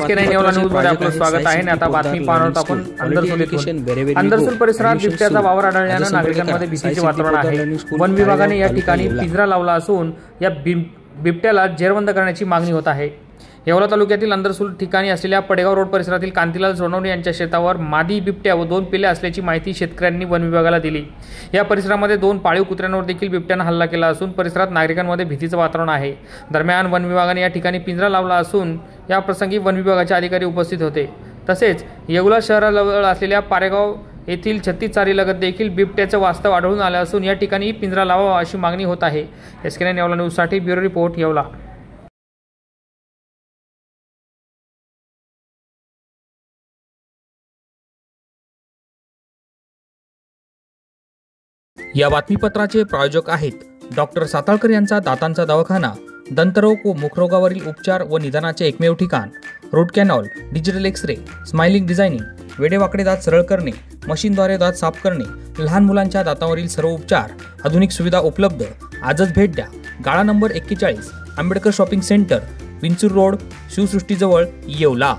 SK9 Yeola news मध्ये आपलं स्वागत आहे आणि आता बातमी पाहणार आपण अंदरसूल परिसरात बिबट्याचा वावर आढळल्याने नागरिकांमध्ये भीतीचे वातावरण आहे। वन विभागाने या ठिकाणी पिंजरा लावला असून या बिबट्याला जेरबंद करण्याची मागणी होत आहे। येवला तालुक्यातील अंदरसूल ठिकाणी असलेल्या पडेगाव रोड परिसरातील कांतीलाल सोनवणे यांच्या शेतावर मादी बिबट्या व 2 पिल्ले असल्याची माहिती शेतकऱ्यांनी वन विभागाला दिली। या परिसरामध्ये 2 पाळीव कुत्र्यांवर देखील बिबट्याने हल्ला केला असून परिसरात नागरिकांमध्ये भीतीचे वातावरण आहे। दरम्यान वन विभागाने या ठिकाणी पिंजरा लावला असून या प्रसंगी वन विभागाचे अधिकारी उपस्थित होते। तसेच येवला शहराजवळ असलेल्या पारेगाव येथील 36 चारीलगत देखील बिबट्याचे वास्तव आढळून आले असून या ठिकाणी पिंजरा लावावा अशी मागणी होत आहे। SK9 येवला न्यूजसाठी ब्युरो रिपोर्ट येवला। या बातमीपत्राचे प्रायोजक आहेत डॉक्टर साताळकर यांचा दातांचा दवाखाना, दंतरोग व मुखरोगावरील उपचार व निदानाचे एकमेव ठिकाण। Root canal, digital X ray, smiling designing, वेडेवाकडे दात सरळ करणे, मशीनद्वारे दात साफ करणे, लहान मुलांच्या दातांवरील सर्व उपचार, आधुनिक सुविधा उपलब्ध। आजच भेट द्या। गाळा number 41, Ambedkar shopping centre, Vinchur road, शिवसृष्टीजवळ, येवला।